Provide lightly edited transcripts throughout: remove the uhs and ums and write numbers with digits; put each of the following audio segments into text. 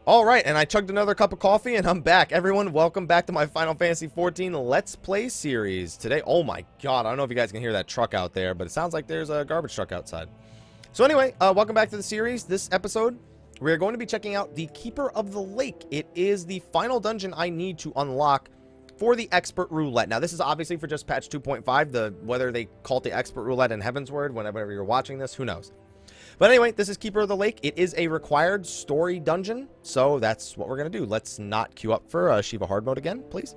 All right, and I chugged another cup of coffee, and I'm back. Everyone, welcome back to my Final Fantasy XIV Let's Play series. Today, oh my god, I don't know if you guys can hear that truck out there, but it sounds like there's a garbage truck outside. So anyway, welcome back to the series. This episode, we're going to be checking out the Keeper of the Lake. It is the final dungeon I need to unlock for the Expert Roulette. Now, this is obviously for just patch 2.5. Whether they call it the Expert Roulette in Heavensward, whenever you're watching this, who knows? But anyway, this is Keeper of the Lake. It is a required story dungeon, so that's what we're going to do. Let's not queue up for Shiva Hardmode again, please.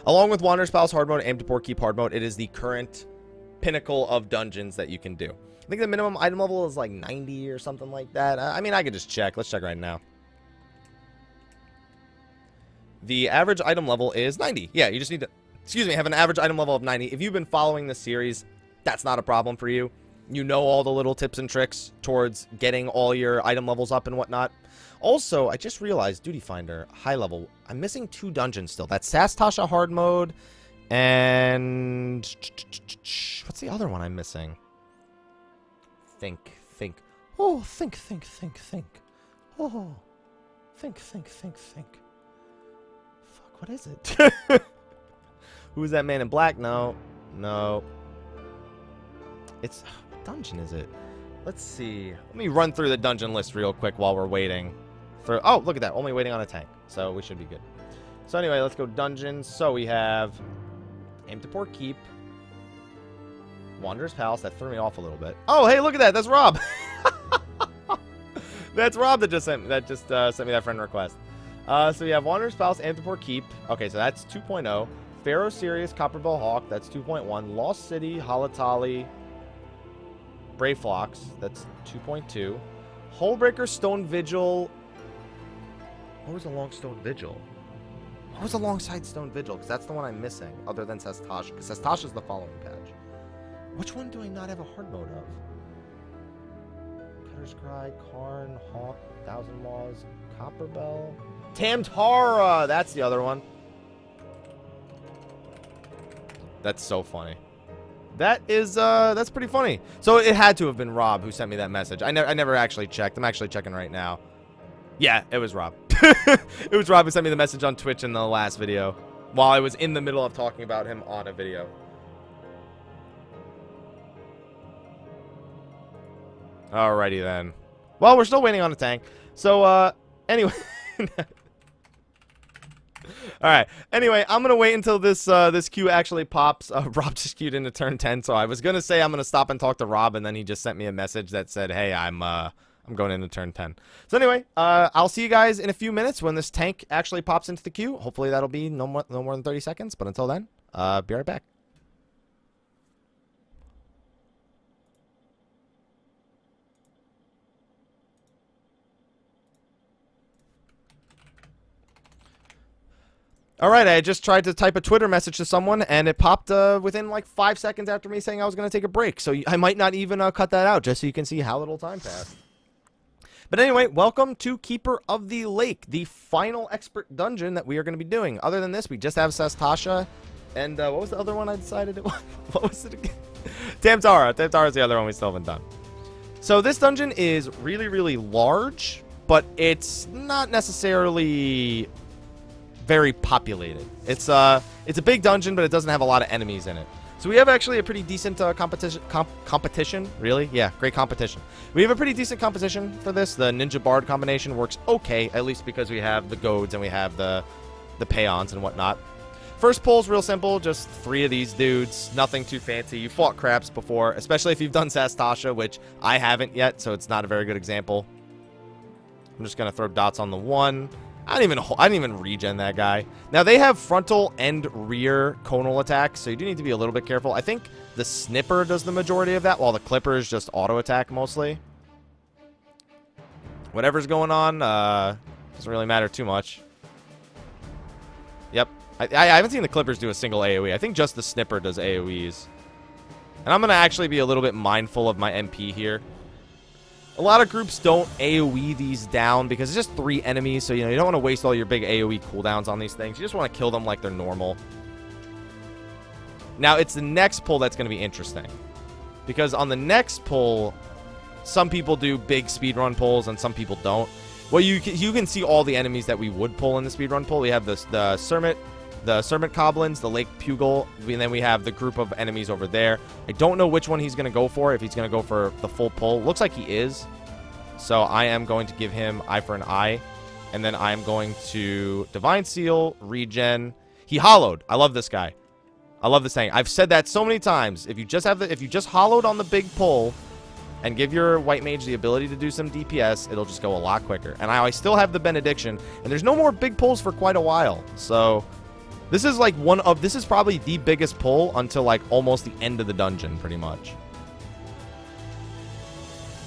Along with Wanderer's Palace Hardmode and Amtapor Keep Hardmode, it is the current pinnacle of dungeons that you can do. I think the minimum item level is like 90 or something like that. I mean, I could just check. Let's check right now. The average item level is 90. Yeah, you just need to, have an average item level of 90. If you've been following this series, that's not a problem for you. You know all the little tips and tricks towards getting all your item levels up and whatnot. Also, I just realized, Duty Finder, high level, I'm missing 2 dungeons still. That's Sastasha Hard Mode, and what's the other one I'm missing? Think. Oh, think. Oh, think. Fuck, what is it? Who's that man in black? No. It's... what dungeon is it? Let's see. Let me run through the dungeon list real quick while we're waiting. Oh, look at that. Only waiting on a tank. So we should be good. So anyway, let's go dungeons. So we have Amtapor Keep. Wanderer's Palace. That threw me off a little bit. Oh, hey, look at that. That's Rob. That's Rob that just sent me that friend request. So we have Wanderer's Palace, Amtapor Keep. Okay, so that's 2.0. Pharaoh Sirius, Copperbell Hawk. That's 2.1. Lost City, Halatali. Brave Flocks, that's 2.2. Hullbreaker, Stone Vigil. What was along Stone Vigil? What was alongside Stone Vigil? Because that's the one I'm missing, other than Sastasha. Because Sastasha is the following patch. Which one do I not have a hard mode of? Cutter's Cry, Karn, Hawk, Thousand Maws, Copperbell. Tamtara! That's the other one. That's so funny. That is, that's pretty funny. So it had to have been Rob who sent me that message. I never actually checked. I'm actually checking right now. Yeah, it was Rob. It was Rob who sent me the message on Twitch in the last video while I was in the middle of talking about him on a video. Alrighty then. Well, we're still waiting on a tank. So, anyway. Alright, anyway, I'm gonna wait until this queue actually pops. Rob just queued into turn 10, so I was gonna say I'm gonna stop and talk to Rob, and then he just sent me a message that said, hey, I'm going into turn 10. So anyway, I'll see you guys in a few minutes when this tank actually pops into the queue. Hopefully that'll be no more than 30 seconds, but until then, be right back. Alright, I just tried to type a Twitter message to someone, and it popped within like 5 seconds after me saying I was going to take a break. So I might not even cut that out, just so you can see how little time passed. But anyway, welcome to Keeper of the Lake, the final expert dungeon that we are going to be doing. Other than this, we just have Sastasha, and what was the other one I decided it was? What was it again? Tamtara. Tamtara is the other one we still haven't done. So this dungeon is really, really large, but it's not necessarily very populated. It's a big dungeon, but it doesn't have a lot of enemies in it. So we have actually a pretty decent competition. Really? Yeah, great competition. We have a pretty decent competition for this. The Ninja Bard combination works okay, at least because we have the goads and we have the peons and whatnot. First pull's real simple, just 3 of these dudes. Nothing too fancy. You fought craps before, especially if you've done Sastasha, which I haven't yet, so it's not a very good example. I'm just gonna throw dots on the 1. I didn't even regen that guy. Now, they have frontal and rear conal attacks, so you do need to be a little bit careful. I think the Snipper does the majority of that, while the Clipper is just auto attack mostly. Whatever's going on, doesn't really matter too much. Yep. I haven't seen the Clippers do a single AoE. I think just the Snipper does AoEs. And I'm going to actually be a little bit mindful of my MP here. A lot of groups don't AoE these down because it's just 3 enemies, so you don't want to waste all your big AoE cooldowns on these things. You just want to kill them like they're normal. Now, it's the next pull that's going to be interesting. Because on the next pull, some people do big speedrun pulls and some people don't. Well, you can see all the enemies that we would pull in the speedrun pull. We have the Sermit Coblins, the Lake Pugil, and then we have the group of enemies over there. I don't know which one he's going to go for, if he's going to go for the full pull. Looks like he is. So I am going to give him Eye for an Eye. And then I am going to Divine Seal, Regen. He hollowed. I love this guy. I love this thing. I've said that so many times. If you just hollowed on the big pull and give your white mage the ability to do some DPS, it'll just go a lot quicker. And I still have the Benediction, and there's no more big pulls for quite a while. So this is like this is probably the biggest pull until like almost the end of the dungeon, pretty much.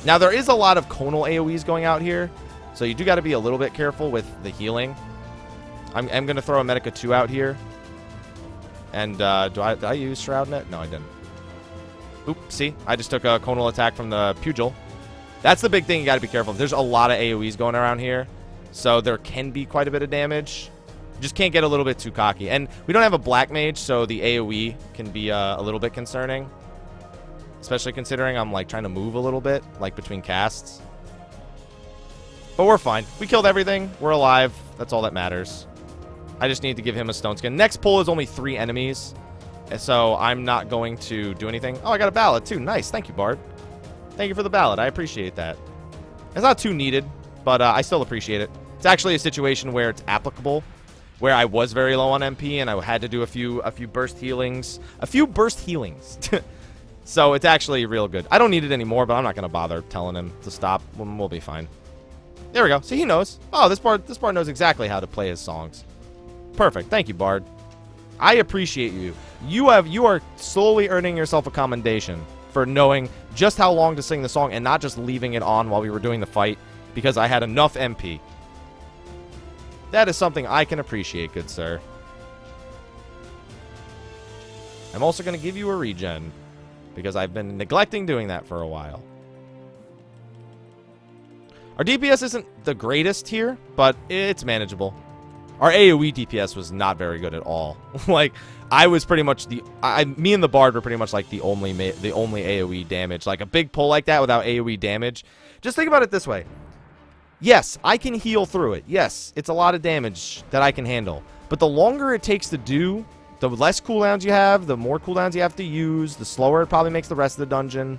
Now there is a lot of conal AoEs going out here, so you do got to be a little bit careful with the healing. I'm going to throw a Medica 2 out here. And did I use Shroud Net? No, I didn't. Oop, see? I just took a conal attack from the Pugil. That's the big thing you got to be careful of. There's a lot of AoEs going around here, so there can be quite a bit of damage. You just can't get a little bit too cocky. And we don't have a Black Mage, so the AoE can be a little bit concerning. Especially considering I'm like trying to move a little bit, like between casts. But we're fine. We killed everything. We're alive. That's all that matters. I just need to give him a stone skin. Next pull is only 3 enemies. So I'm not going to do anything. Oh, I got a ballad too. Nice. Thank you, Bard. Thank you for the ballad. I appreciate that. It's not too needed, but I still appreciate it. It's actually a situation where it's applicable, where I was very low on MP and I had to do a few burst healings. So it's actually real good. I don't need it anymore, but I'm not going to bother telling him to stop. We'll be fine. There we go. See, he knows. Oh, this Bard knows exactly how to play his songs. Perfect. Thank you, Bard. I appreciate you. You are slowly earning yourself a commendation for knowing just how long to sing the song and not just leaving it on while we were doing the fight because I had enough MP. That is something I can appreciate, good sir. I'm also going to give you a regen because I've been neglecting doing that for a while. Our DPS isn't the greatest here, but it's manageable. Our AoE DPS was not very good at all. Like, I was pretty much me and the Bard were pretty much like the only AoE damage. Like, a big pull like that without AoE damage. Just think about it this way. Yes, I can heal through it. Yes, it's a lot of damage that I can handle. But the longer it takes to do, the less cooldowns you have, the more cooldowns you have to use, the slower it probably makes the rest of the dungeon.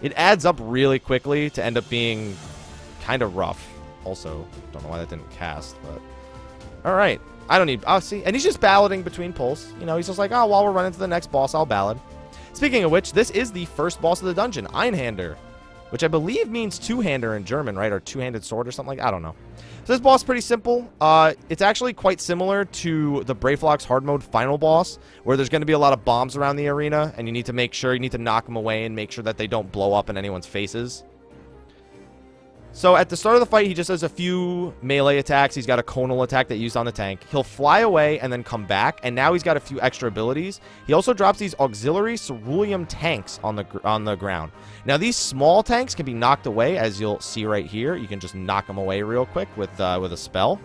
It adds up really quickly to end up being kind of rough. Also, don't know why that didn't cast, but... Alright, I don't need... Oh, see, and he's just ballading between pulls. You know, he's just like, oh, while we're running to the next boss, I'll ballad. Speaking of which, this is the first boss of the dungeon, Einhander, which I believe means two-hander in German, right? Or two-handed sword or something like that. I don't know. So this boss is pretty simple. It's actually quite similar to the Vigil Hardmode final boss, where there's going to be a lot of bombs around the arena, and you need to knock them away and make sure that they don't blow up in anyone's faces. So at the start of the fight, he just does a few melee attacks. He's got a conal attack that he used on the tank. He'll fly away and then come back, and now he's got a few extra abilities. He also drops these auxiliary ceruleum tanks on the ground. Now these small tanks can be knocked away, as you'll see right here. You can just knock them away real quick with a spell.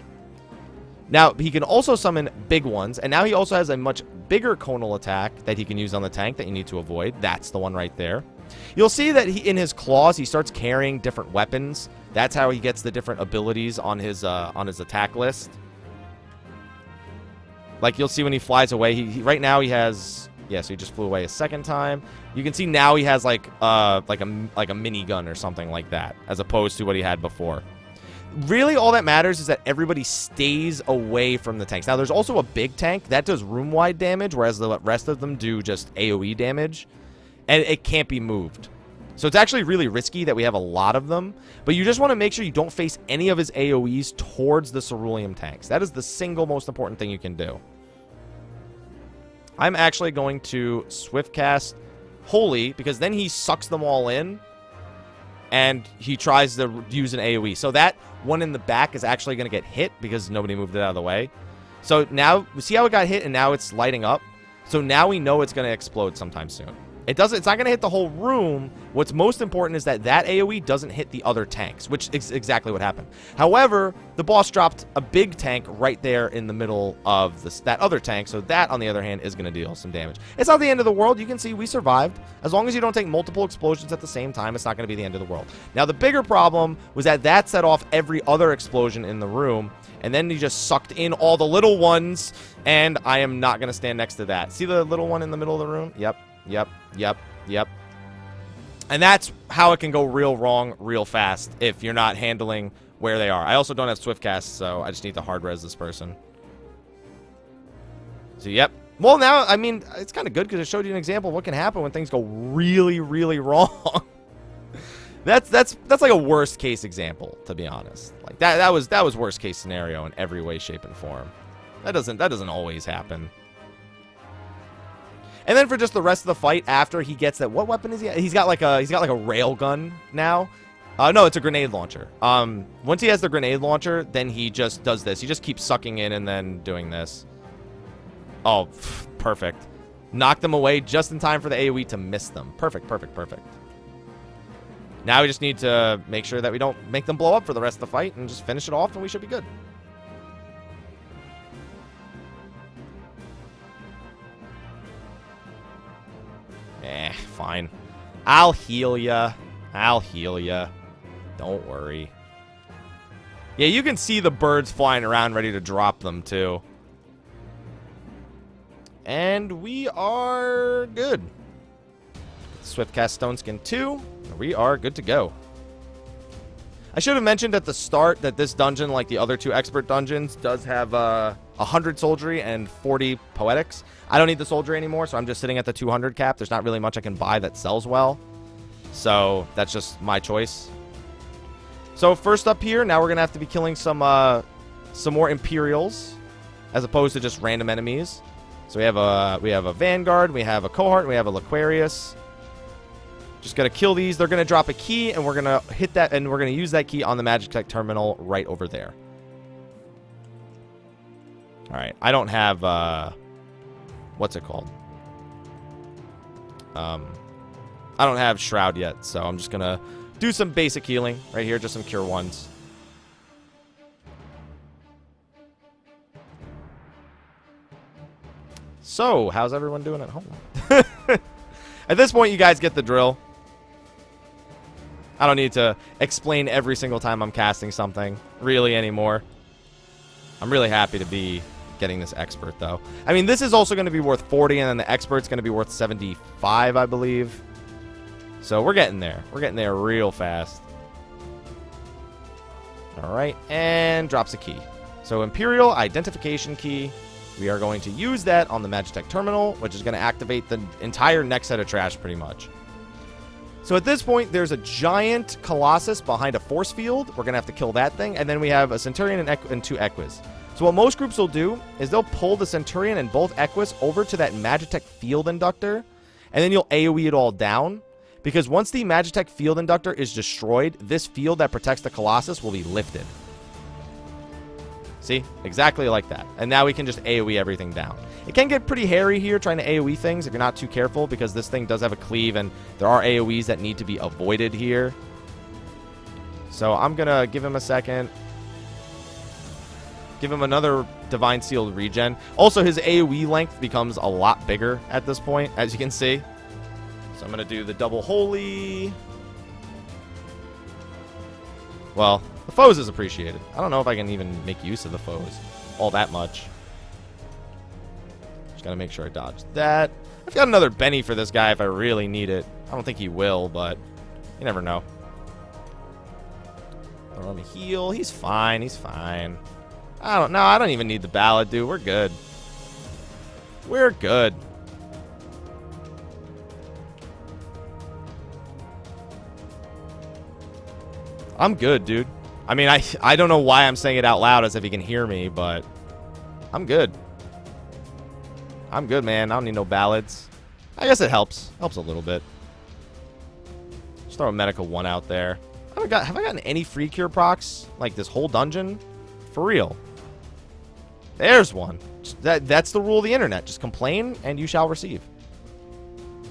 Now he can also summon big ones, and now he also has a much bigger conal attack that he can use on the tank that you need to avoid. That's the one right there. You'll see that in his claws, he starts carrying different weapons. That's how he gets the different abilities on his attack list. Like you'll see when he flies away, right now he has, yeah, so he just flew away a second time. You can see now he has like a minigun or something like that, as opposed to what he had before. Really, all that matters is that everybody stays away from the tanks. Now, there's also a big tank that does room-wide damage, whereas the rest of them do just AoE damage, and it can't be moved. So it's actually really risky that we have a lot of them, but you just want to make sure you don't face any of his AoEs towards the ceruleum tanks. That is the single most important thing you can do. I'm actually going to swift cast Holy, because then he sucks them all in, and he tries to use an AoE. So that one in the back is actually going to get hit because nobody moved it out of the way. So now, see how it got hit and now it's lighting up? So now we know it's going to explode sometime soon. It's not going to hit the whole room. What's most important is that AoE doesn't hit the other tanks, which is exactly what happened. However, the boss dropped a big tank right there in the middle of that other tank, so that, on the other hand, is going to deal some damage. It's not the end of the world. You can see we survived. As long as you don't take multiple explosions at the same time, it's not going to be the end of the world. Now, the bigger problem was that set off every other explosion in the room, and then he just sucked in all the little ones, and I am not going to stand next to that. See the little one in the middle of the room? Yep. And that's how it can go real wrong real fast if you're not handling where they are. I also don't have swift cast, so I just need to hard res this person. So, yep. Well, now, I mean, it's kind of good because it showed you an example of what can happen when things go really, really wrong. That's like a worst case example, to be honest. Like that was worst case scenario in every way, shape, and form. That doesn't always happen. And then for just the rest of the fight after he gets that, what weapon is he? He's got like a rail gun now. No, it's a grenade launcher. Once he has the grenade launcher, then he just does this. He just keeps sucking in and then doing this. Oh, perfect. Knock them away just in time for the AoE to miss them. Perfect. Now we just need to make sure that we don't make them blow up for the rest of the fight and just finish it off, and we should be good. Fine. I'll heal ya. Don't worry. Yeah, you can see the birds flying around ready to drop them, too. And we are good. Swift cast Stone Skin 2. We are good to go. I should have mentioned at the start that this dungeon, like the other two expert dungeons, does have 100 soldiery and 40 poetics. I don't need the soldiery anymore, so I'm just sitting at the 200 cap. There's not really much I can buy that sells well. So that's just my choice. So first up here, now we're going to have to be killing some more Imperials as opposed to just random enemies. So we have a Vanguard, we have a Cohort, we have a Laquarius. Just going to kill these. They're going to drop a key, and we're going to hit that, and we're going to use that key on the Magitek terminal right over there. All right. I don't have, what's it called? I don't have Shroud yet, so I'm just going to do some basic healing right here, just some Cure 1s. So, how's everyone doing at home? At this point, you guys get the drill. I don't need to explain every single time I'm casting something, really, anymore. I'm really happy to be getting this expert, though. I mean, this is also going to be worth 40, and then the expert's going to be worth 75, I believe. So we're getting there. We're getting there real fast. All right, and drops a key. So Imperial Identification Key. We are going to use that on the Magitek terminal, which is going to activate the entire next set of trash, pretty much. So at this point, there's a giant Colossus behind a force field. We're going to have to kill that thing. And then we have a Centurion and two Equus. So what most groups will do is they'll pull the Centurion and both Equus over to that Magitek Field Inductor. And then you'll AoE it all down. Because once the Magitek Field Inductor is destroyed, this field that protects the Colossus will be lifted. See? Exactly like that. And now we can just AoE everything down. It can get pretty hairy here trying to AoE things if you're not too careful, because this thing does have a cleave and there are AoEs that need to be avoided here. So I'm going to give him a second. Give him another Divine Sealed regen. Also, his AoE length becomes a lot bigger at this point, as you can see. So I'm going to do the double holy. Well, the foes is appreciated. I don't know if I can even make use of the foes all that much. Just got to make sure I dodge that. I've got another Benny for this guy if I really need it. I don't think he will, but you never know. Let me heal. He's fine. He's fine. I don't even need the ballad, dude. We're good. We're good. I'm good, dude. I mean, I don't know why I'm saying it out loud as if he can hear me, but I'm good. I'm good, man. I don't need no ballads. I guess it helps. Helps a little bit. Just throw a Medica 1 out there. Have I gotten any free cure procs like this whole dungeon? For real. There's one. That's the rule of the internet. Just complain and you shall receive.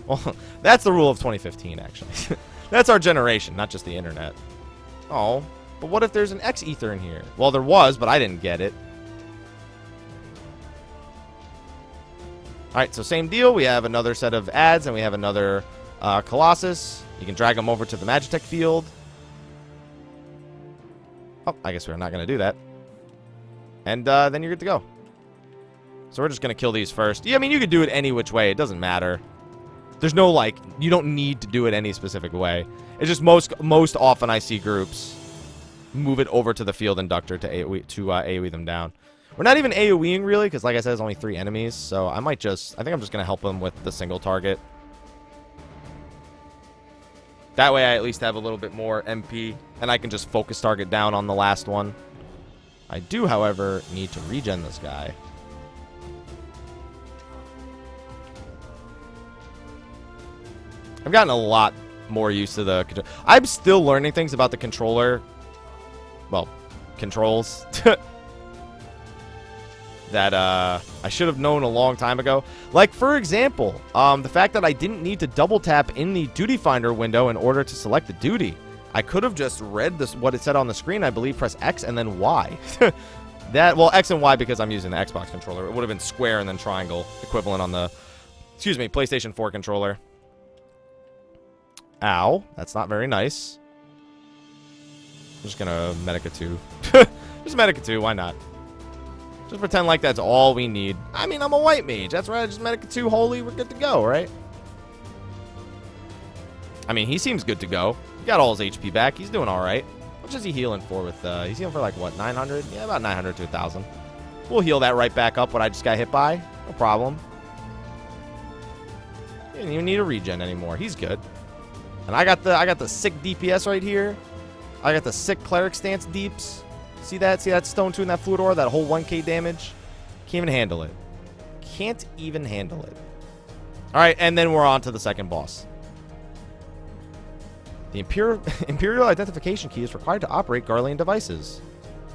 Well, that's the rule of 2015, actually. That's our generation, not just the internet. Oh, but what if there's an X ether in here? Well, there was, but I didn't get it. Alright, so same deal. We have another set of ads, and we have another Colossus. You can drag them over to the Magitek field. Oh, I guess we're not going to do that. And then you're good to go. So we're just going to kill these first. Yeah, I mean, you could do it any which way. It doesn't matter. There's no, like, you don't need to do it any specific way. It's just most often I see groups move it over to the field inductor to AoE them down. We're not even AoEing, really, because, like I said, there's only 3 enemies. So I think I'm just going to help them with the single target. That way I at least have a little bit more MP, and I can just focus target down on the last one. I do, however, need to regen this guy. I've gotten a lot more used to the control. I'm still learning things about the controller. Well, controls. That I should have known a long time ago. Like, for example, the fact that I didn't need to double tap in the duty finder window in order to select the duty. I could have just read this, what it said on the screen. I believe press X and then Y. Well, X and Y because I'm using the Xbox controller. It would have been square and then triangle equivalent on the, PlayStation 4 controller. Ow, that's not very nice. I'm just gonna Medica 2. Just Medica 2, why not? Just pretend like that's all we need. I mean, I'm a white mage. That's right. Just Medica 2 holy. We're good to go, right? I mean, he seems good to go. He got all his HP back. He's doing all right. How much is he healing for with, he's healing for like, what, 900? Yeah, about 900 to 1,000. We'll heal that right back up what I just got hit by. No problem. He didn't even need a regen anymore. He's good. And I got the sick DPS right here. I got the sick cleric stance deeps. See that? See that stone tune, that fluid aura, that whole 1k damage? Can't even handle it. Can't even handle it. Alright, and then we're on to the second boss. The Imperial identification key is required to operate Garlean devices.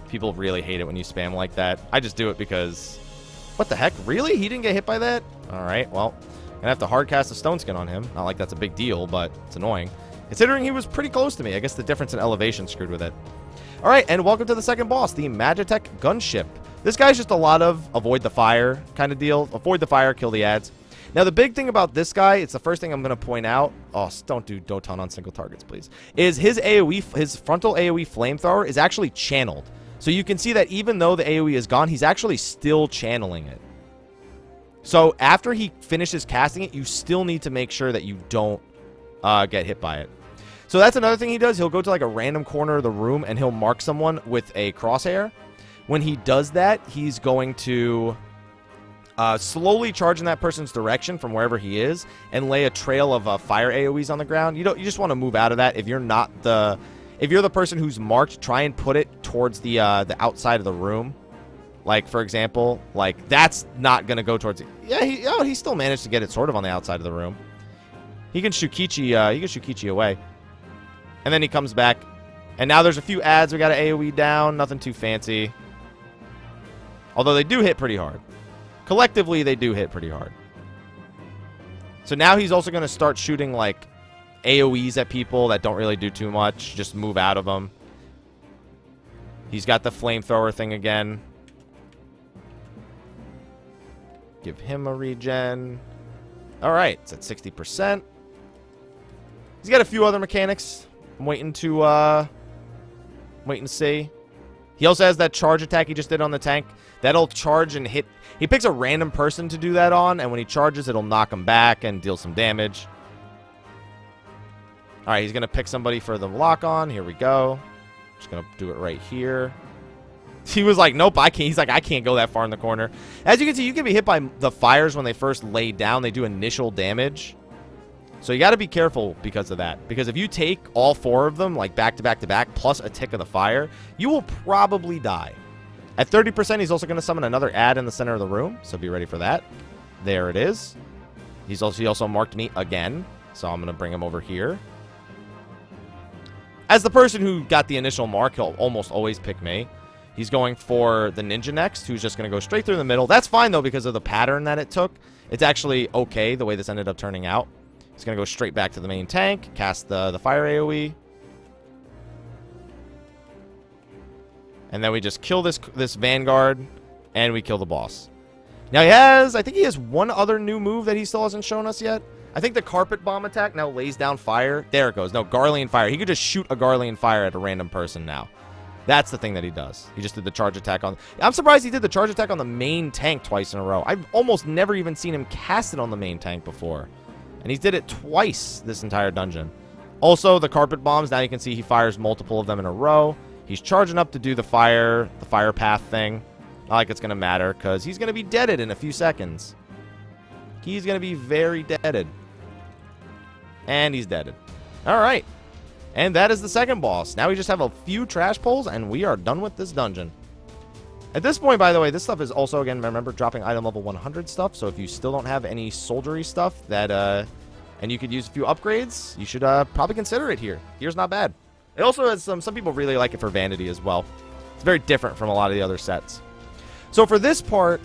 People really hate it when you spam like that. I just do it because... What the heck? Really? He didn't get hit by that? Alright, well... I'm gonna have to hard cast a stone skin on him. Not like that's a big deal, but it's annoying. Considering he was pretty close to me. I guess the difference in elevation screwed with it. Alright, and welcome to the second boss, the Magitek Gunship. This guy's just a lot of avoid the fire kind of deal. Avoid the fire, kill the ads. Now, the big thing about this guy, it's the first thing I'm going to point out. Oh, don't do Doton on single targets, please. Is his AoE, his frontal AoE flamethrower is actually channeled. So you can see that even though the AoE is gone, he's actually still channeling it. So after he finishes casting it, you still need to make sure that you don't get hit by it. So that's another thing he does. He'll go to like a random corner of the room and he'll mark someone with a crosshair. When he does that, he's going to slowly charge in that person's direction from wherever he is and lay a trail of fire AoEs on the ground. You just want to move out of that. If you're the person who's marked, try and put it towards the outside of the room. Like, for example, like that's not gonna go towards it. Yeah, he still managed to get it sort of on the outside of the room. He can Shukichi away. And then he comes back. And now there's a few ads. We got an AoE down. Nothing too fancy. Although they do hit pretty hard. Collectively, they do hit pretty hard. So now he's also going to start shooting, like, AoEs at people that don't really do too much. Just move out of them. He's got the flamethrower thing again. Give him a regen. Alright, it's at 60%. He's got a few other mechanics. I'm waiting to see. He also has that charge attack he just did on the tank. That'll charge and hit. He picks a random person to do that on, and when he charges, it'll knock him back and deal some damage. Alright, he's going to pick somebody for the lock on. Here we go. Just going to do it right here. He was like, nope, I can't. He's like, I can't go that far in the corner. As you can see, you can be hit by the fires when they first lay down. They do initial damage. So you got to be careful because of that. Because if you take all 4 of them, like back to back to back, plus a tick of the fire, you will probably die. At 30%, he's also going to summon another ad in the center of the room. So be ready for that. There it is. He also marked me again. So I'm going to bring him over here. As the person who got the initial mark, he'll almost always pick me. He's going for the ninja next, who's just going to go straight through the middle. That's fine, though, because of the pattern that it took. It's actually okay the way this ended up turning out. He's going to go straight back to the main tank, cast the fire AoE. And then we just kill this Vanguard, and we kill the boss. Now I think he has one other new move that he still hasn't shown us yet. I think the Carpet Bomb attack now lays down fire. There it goes. No, Garlean Fire. He could just shoot a Garlean Fire at a random person now. That's the thing that he does. He just did the charge attack on... I'm surprised he did the charge attack on the main tank twice in a row. I've almost never even seen him cast it on the main tank before. And he did it twice this entire dungeon. Also, the Carpet Bombs, now you can see he fires multiple of them in a row. He's charging up to do the fire path thing. Not like it's going to matter, because he's going to be deaded in a few seconds. He's going to be very deaded. And he's deaded. Alright. And that is the second boss. Now we just have a few trash pulls, and we are done with this dungeon. At this point, by the way, this stuff is also, again, remember, dropping item level 100 stuff. So if you still don't have any soldiery stuff that, and you could use a few upgrades, you should probably consider it here. Here's not bad. It also has some people really like it for vanity as well. It's very different from a lot of the other sets. So for this part,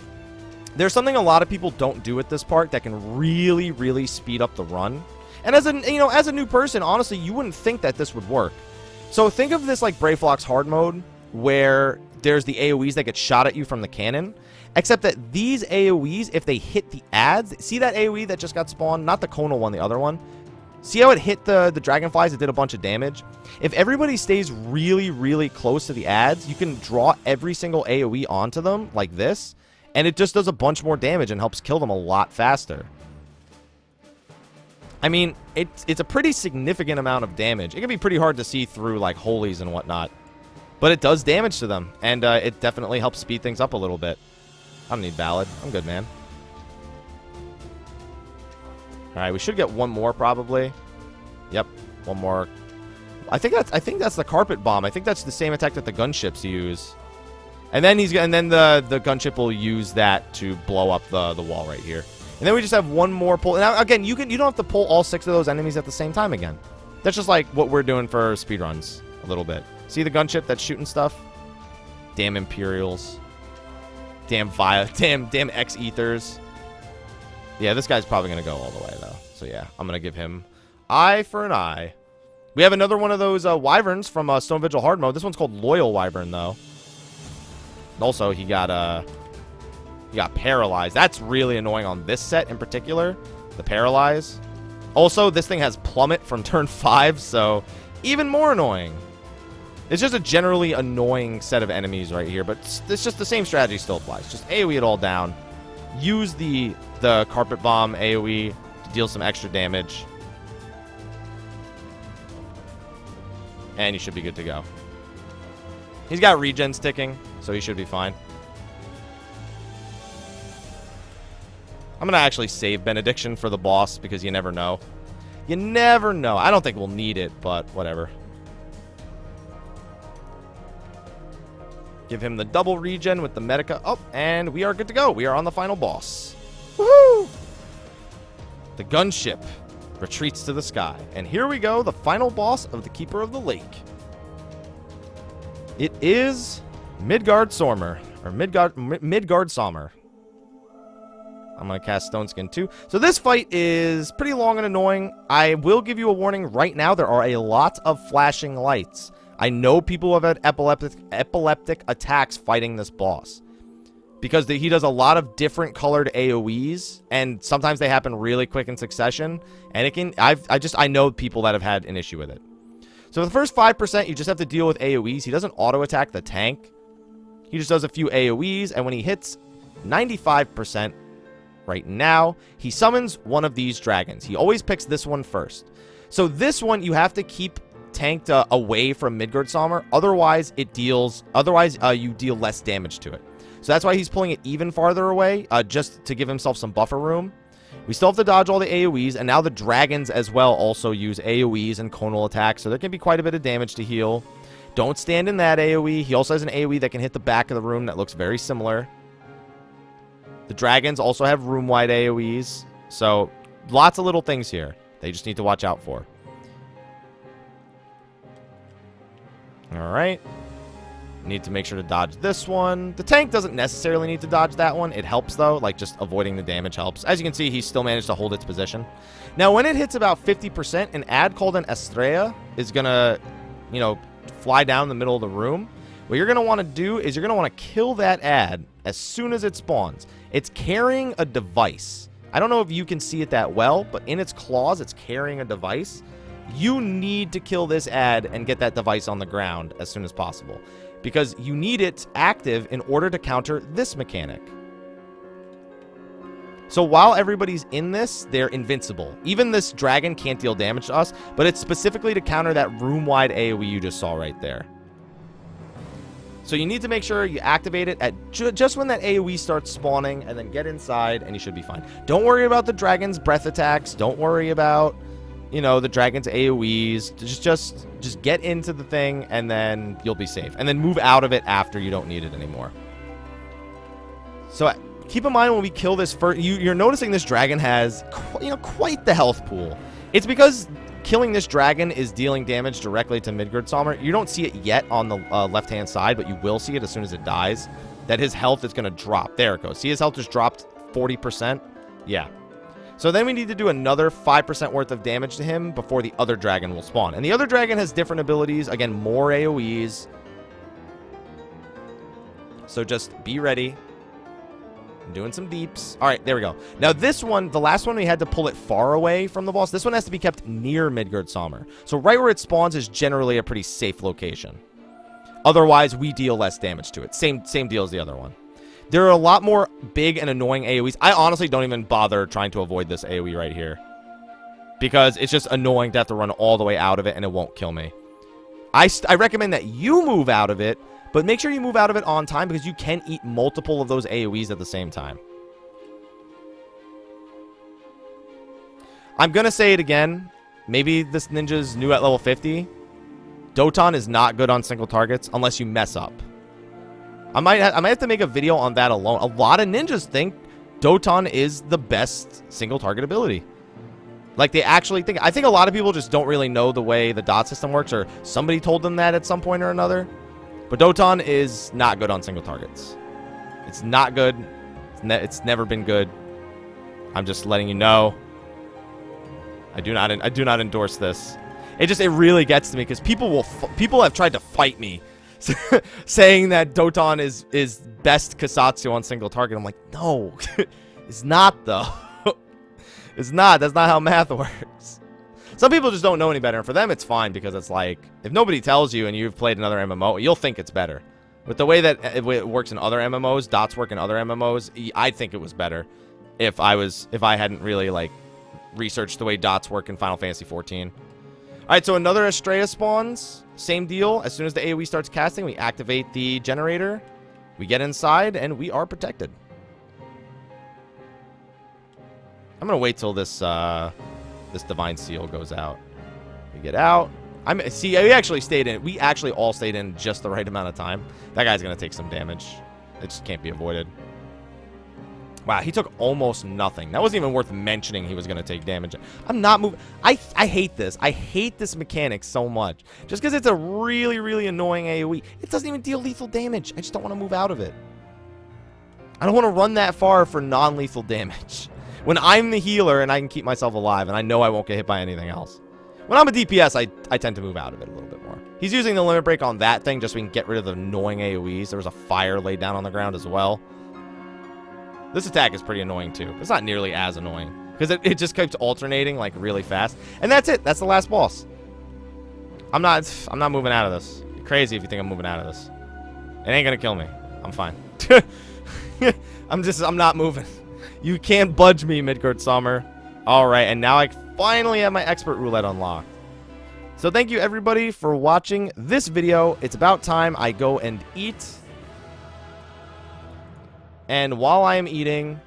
there's something a lot of people don't do at this part that can really, really speed up the run. And as a new person, honestly, you wouldn't think that this would work. So think of this like Vigil Hardmode, where there's the AoEs that get shot at you from the cannon. Except that these AoEs, if they hit the adds, see that AoE that just got spawned? Not the conal one, the other one. See how it hit the dragonflies? It did a bunch of damage. If everybody stays really, really close to the adds, you can draw every single AoE onto them like this, and it just does a bunch more damage and helps kill them a lot faster. I mean, it's a pretty significant amount of damage. It can be pretty hard to see through, like, holies and whatnot. But it does damage to them, and it definitely helps speed things up a little bit. I don't need Ballad. I'm good, man. Alright, we should get one more, probably. Yep, one more. I think that's the Carpet Bomb. I think that's the same attack that the gunships use. And then the gunship will use that to blow up the wall right here. And then we just have one more pull. Now, again, you don't have to pull all 6 of those enemies at the same time again. That's just like what we're doing for speedruns a little bit. See the gunship that's shooting stuff? Damn Imperials. Damn X Ethers. Yeah, this guy's probably going to go all the way, though. So, yeah, I'm going to give him eye for an eye. We have another one of those wyverns from Stone Vigil Hardmode. This one's called Loyal Wyvern, though. Also, he got paralyzed. That's really annoying on this set in particular. The paralyze. Also, this thing has plummet from turn 5, so even more annoying. It's just a generally annoying set of enemies right here, but it's just the same strategy still applies. Just AoE it all down. Use the Carpet Bomb AoE to deal some extra damage. And you should be good to go. He's got regens ticking, so he should be fine. I'm going to actually save Benediction for the boss because you never know. You never know. I don't think we'll need it, but whatever. Give him the double regen with the Medica. Oh, and we are good to go. We are on the final boss. Woohoo! The gunship retreats to the sky. And here we go, the final boss of the Keeper of the Lake. It is Midgard Sommer. Or Midgard Sommer. I'm going to cast Stoneskin too. So this fight is pretty long and annoying. I will give you a warning right now. There are a lot of flashing lights. I know people have had epileptic attacks fighting this boss. Because he does a lot of different colored AoEs. And sometimes they happen really quick in succession. And it can... I know people that have had an issue with it. So for the first 5%, you just have to deal with AoEs. He doesn't auto-attack the tank. He just does a few AoEs. And when he hits 95%... right now, he summons one of these dragons. He always picks this one first. So this one, you have to keep tanked away from Midgard Sommer. Otherwise, you deal less damage to it. So that's why he's pulling it even farther away, just to give himself some buffer room. We still have to dodge all the AoEs, and now the dragons as well also use AoEs and conal attacks, so there can be quite a bit of damage to heal. Don't stand in that AoE. He also has an AoE that can hit the back of the room that looks very similar. The dragons also have room-wide AoEs. So, lots of little things here they just need to watch out for. Alright. Need to make sure to dodge this one. The tank doesn't necessarily need to dodge that one. It helps, though. Like, just avoiding the damage helps. As you can see, he still managed to hold its position. Now, when it hits about 50%, an ad called an Estrella is going to, you know, fly down the middle of the room. What you're going to want to do is you're going to want to kill that ad as soon as it spawns. It's carrying a device. I don't know if you can see it that well, but in its claws, it's carrying a device. You need to kill this ad and get that device on the ground as soon as possible, because you need it active in order to counter this mechanic. So while everybody's in this, they're invincible. Even this dragon can't deal damage to us, but it's specifically to counter that room-wide AoE you just saw right there. So you need to make sure you activate it at just when that AoE starts spawning, and then get inside, and you should be fine. Don't worry about the dragon's breath attacks. Don't worry about, you know, the dragon's AoEs. Just get into the thing, and then you'll be safe. And then move out of it after you don't need it anymore. So keep in mind when we kill this first, you're noticing this dragon has, you know, quite the health pool. It's because killing this dragon is dealing damage directly to Midgardsormr. You don't see it yet on the left-hand side, but you will see it as soon as it dies, that his health is going to drop. There it goes. See, his health just dropped 40%? Yeah. So then we need to do another 5% worth of damage to him before the other dragon will spawn. And the other dragon has different abilities. Again, more AoEs. So just be ready. I'm doing some deeps. All right, there we go. Now this one, the last one, we had to pull it far away from the boss. This one has to be kept near Midgardsormr. So right where it spawns is generally a pretty safe location. Otherwise, we deal less damage to it. Same deal as the other one. There are a lot more big and annoying AoEs. I honestly don't even bother trying to avoid this AoE right here, because it's just annoying to have to run all the way out of it, and it won't kill me. I recommend that you move out of it, but make sure you move out of it on time, because you can eat multiple of those AoEs at the same time. I'm going to say it again. Maybe this ninja's new at level 50. Doton is not good on single targets unless you mess up. I might have to make a video on that alone. A lot of ninjas think Doton is the best single target ability. Like, they actually think. I think a lot of people just don't really know the way the dot system works, or somebody told them that at some point or another. But Doton is not good on single targets. It's not good. It's never been good. I'm just letting you know. I do not endorse this. It really gets to me, because people have tried to fight me saying that Doton is best Kasatsu on single target. I'm like, no, it's not, though. It's not. That's not how math works. Some people just don't know any better, and for them it's fine, because it's like, if nobody tells you and you've played another MMO, you'll think it's better. With the way that it works in other MMOs, dots work in other MMOs, I'd think it was better if I hadn't really, like, researched the way dots work in Final Fantasy XIV. Alright, so another Estrella spawns. Same deal. As soon as the AoE starts casting, we activate the generator. We get inside, and we are protected. I'm going to wait till this Divine Seal goes out. We get out. We actually all stayed in just the right amount of time. That guy's going to take some damage. It just can't be avoided. Wow, he took almost nothing. That wasn't even worth mentioning he was going to take damage. I'm not moving. I hate this. I hate this mechanic so much. Just because it's a really, really annoying AoE. It doesn't even deal lethal damage. I just don't want to move out of it. I don't want to run that far for non-lethal damage. When I'm the healer and I can keep myself alive and I know I won't get hit by anything else. When I'm a DPS, I tend to move out of it a little bit more. He's using the limit break on that thing just so we can get rid of the annoying AoEs. There was a fire laid down on the ground as well. This attack is pretty annoying too. It's not nearly as annoying, because it just keeps alternating like really fast. And that's it. That's the last boss. I'm not moving out of this. You're crazy if you think I'm moving out of this. It ain't gonna kill me. I'm fine. I'm not moving. You can't budge me, Midgardsormr. Alright, and now I finally have my expert roulette unlocked. So thank you everybody for watching this video. It's about time I go and eat. And while I am eating,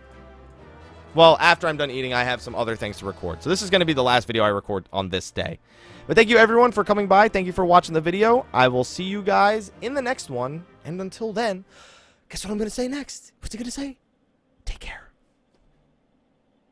well, after I'm done eating, I have some other things to record. So this is going to be the last video I record on this day. But thank you everyone for coming by. Thank you for watching the video. I will see you guys in the next one. And until then, guess what I'm going to say next? What's he going to say?